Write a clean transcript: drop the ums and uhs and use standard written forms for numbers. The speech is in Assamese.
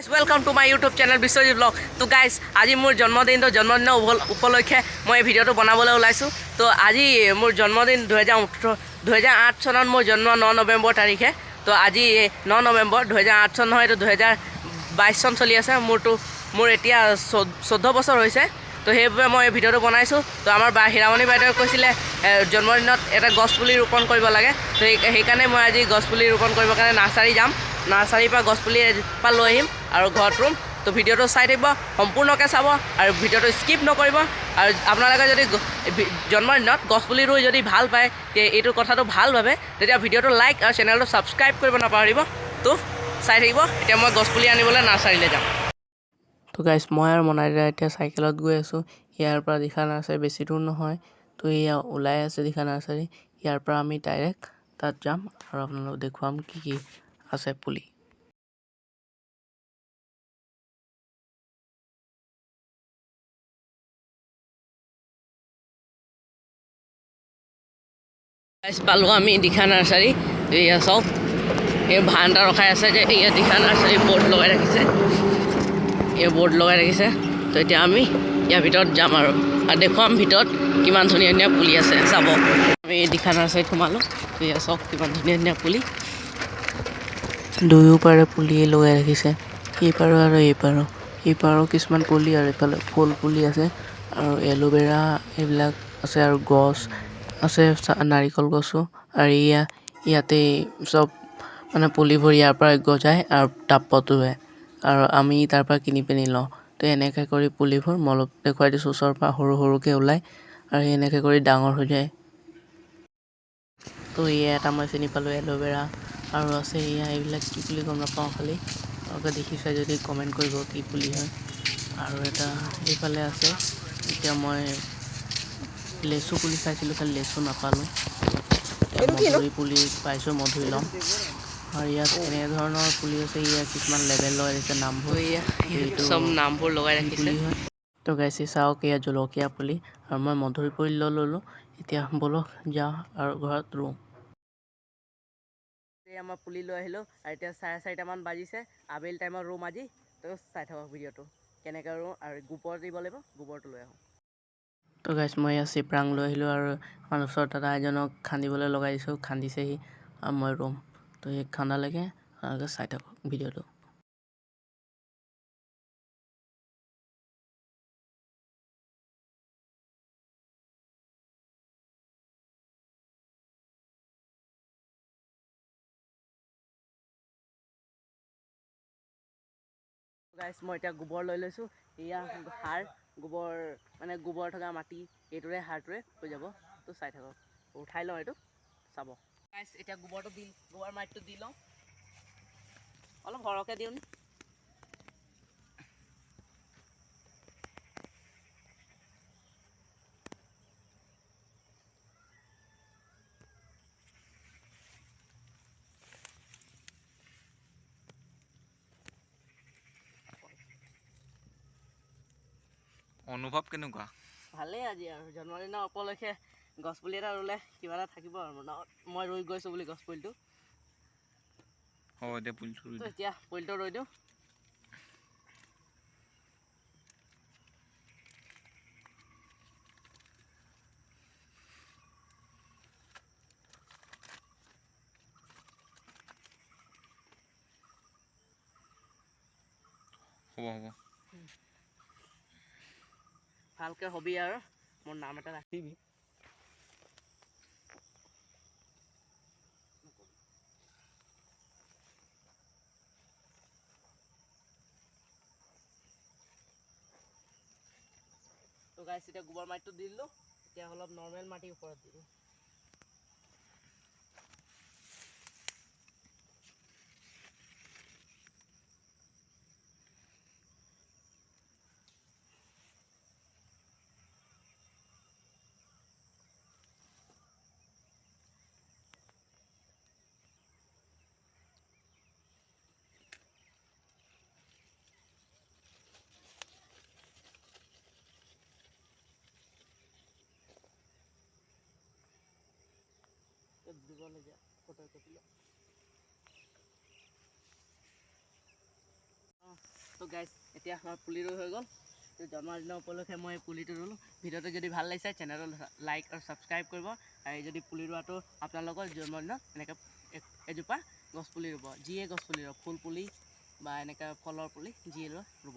Welcome to my YouTube channel Biswajit Vlogs. So guys, আজি মোৰ জন্মদিন উপলক্ষে মই এই ভিডিওটো বনাবলৈ ওলাইছো। তো আজি মোৰ জন্মদিন 2008 চনত মোৰ জন্ম 9 নৱেম্বৰ তাৰিখে। তো আজি 9 নৱেম্বৰ 2008 চন নহয়, 2022 চন চলি আছে। মোৰ এতিয়া 14 বছৰ হৈছে। তো সেইভাবে মই এই ভিডিওটো বনাইছো। তো আমাৰ হিৰামণি বাইদেৱে কৈছিলে জন্মদিনত এটা গছ পুলি ৰোপণ কৰিব লাগে। তো সেইকাৰণে মই আজি গছ পুলি ৰোপণ কৰিবৰ কাৰণে নাৰ্চাৰী যাম। নাৰ্চাৰীৰ পৰা গছ পুলি পৰা লৈ আহিম আৰু ঘৰত ৰুম। তো ভিডিওটো চাই থাকিব, সম্পূৰ্ণকৈ চাব আৰু ভিডিওটো স্কিপ নকৰিব। আৰু আপোনালোকে যদি জন্মদিনত গছ পুলি ৰুই যদি ভাল পায়, এইটো কথাটো ভাল ভাবে, তেতিয়া ভিডিওটো লাইক আৰু চেনেলটো ছাবস্ক্ৰাইব কৰিব নাপাহৰিব। তো চাই থাকিব। এতিয়া মই গছ পুলি আনিবলৈ নাৰ্চাৰীলৈ যাম। তো গাইছ, মই আৰু মনাইদা এতিয়া চাইকেলত গৈ আছোঁ। ইয়াৰ পৰা দিখা নাৰ্চাৰী বেছি দূৰ নহয়। তো এয়া ওলাই আছে দিখা নাৰ্চাৰী। ইয়াৰ পৰা আমি ডাইৰেক্ট তাত যাম আৰু আপোনালোকক দেখুৱাম কি আছে পুলি। পালোঁ আমি দিখা নাৰ্চাৰী। এয়া চাওক, এই ভান এটা ৰখাই আছে যে এয়া দিখা নাৰ্চাৰী বৰ্ড লগাই ৰাখিছে। এই বৰ্ড লগাই ৰাখিছে। তো এতিয়া আমি ইয়াৰ ভিতৰত যাম আৰু দেখুৱাম ভিতৰত কিমান ধুনীয়া ধুনীয়া পুলি আছে। চাব, আমি দিখা নাৰ্চাৰীত সোমালোঁ। তো এয়া চাওক কিমান ধুনীয়া ধুনীয়া পুলি। দুয়োপাৰে পুলি লগাই ৰাখিছে, এইপাৰো আৰু এইপাৰো কিছুমান পুলি, আৰু এইফালে ফুল পুলি আছে আৰু এল'ভেৰা এইবিলাক আছে আৰু গছ আছে, নাৰিকল গছো। আৰু ইয়াতে চব মানে পুলিবোৰ ইয়াৰ পৰা গজায় আৰু টাবত ৰুৱে আৰু আমি তাৰ পৰা কিনি পিনি লওঁ। তো এনেকৈ কৰি পুলিবোৰ মই অলপ দেখুৱাই দিছোঁ। ওচৰৰ পৰা সৰু সৰুকৈ ওলায় আৰু এনেকৈ কৰি ডাঙৰ হৈ যায়। তো এটা মই চিনি পালোঁ, এল'ভেৰা। আৰু আছে এইবিলাক কি পুলি গম নাপাওঁ, খালি আপোনালোকে দেখিছে যদি কমেণ্ট কৰিব কি পুলি হয়। আৰু এটা এইফালে আছে। এতিয়া মই লেচু পুলি চাইছিলোঁ, খালি লেচু নাপালোঁ। মধুৰি পুলি পাইছোঁ, মধুৰি ল'ম। আৰু ইয়াত এনেধৰণৰ পুলি আছে। ইয়াত কিছুমান লেবেল লগাই দিছে নামবোৰ, এইটো চব নামবোৰ লগাই ৰাখিছে। তো গাইছে চাওক, এয়া জলকীয়া পুলি আৰু মই মধুৰি পুলি ল'লোঁ। এতিয়া ব'লক যাওঁ আৰু ঘৰত ৰুওঁ। আমাৰ পুলি লৈ আহিলোঁ আৰু এতিয়া 4:30মান বাজিছে। আবেলি টাইমত ৰুম আজি। তো চাই থাকক ভিডিঅ'টো কেনেকৈ ৰুওঁ আৰু গোবৰ দিব লাগিব, গোবৰটো লৈ আহোঁ। তো গাইছ, মই ইয়াত চিপৰাং লৈ আহিলোঁ আৰু আমাৰ ওচৰত দাদা এজনক খান্দিবলৈ লগাই দিছোঁ। খান্দিছেহি আৰু মই ৰুম। তো সেই খান্দালৈকে আপোনালোকে চাই থাকক ভিডিঅ'টো। গাইছ, মই এতিয়া গোবৰ লৈ লৈছোঁ। এয়া সাৰ, গোবৰ মানে গোবৰ থকা মাটি, এইটোৰে সাৰটোৰে হৈ যাব। তো চাই থাকক, উঠাই লওঁ এইটো, চাব। গাইছ, এতিয়া গোবৰ মাটিটো দি লওঁ। অলপ সৰহকৈ দিওঁ নি? অনুভৱ কেনেকুৱা? ভালেই। আজি আৰু জন্মদিনৰ উপলক্ষে গছ পুলি এটা ৰুলে কিবা এটা থাকিব আৰু মনত। মই ৰুই গৈছোঁ বুলি গছ পুলিটো। এতিয়া পুলিটো ৰুই দিওঁ। এতিয়া পুলিটো ৰুই দিওঁ। হ'ব। ভালকৈ হবি আৰু মোৰ নাম এটা ৰাখিবি। তো গাইছ, এতিয়া গোবৰ মাটিটো দি দিলোঁ। এতিয়া অলপ নৰ্মেল মাটিৰ ওপৰত দিলোঁ। দিব লাগে ফটো কপি। তো গাইজ এতিয়া আমাৰ পুলি ৰুই হৈ গ'ল। তো জন্মদিনৰ উপলক্ষে মই পুলিটো ৰুলোঁ। ভিডিঅ'টো যদি ভাল লাগিছে চেনেলটো লাইক আৰু ছাবস্ক্ৰাইব কৰিব। আৰু যদি পুলি ৰোৱাটো আপোনালোকৰ জন্মদিনত এনেকৈ এজোপা গছপুলি ৰুব, যিয়ে গছপুলি ৰুব, ফুল পুলি বা এনেকৈ ফলৰ পুলি যিয়ে ৰুব।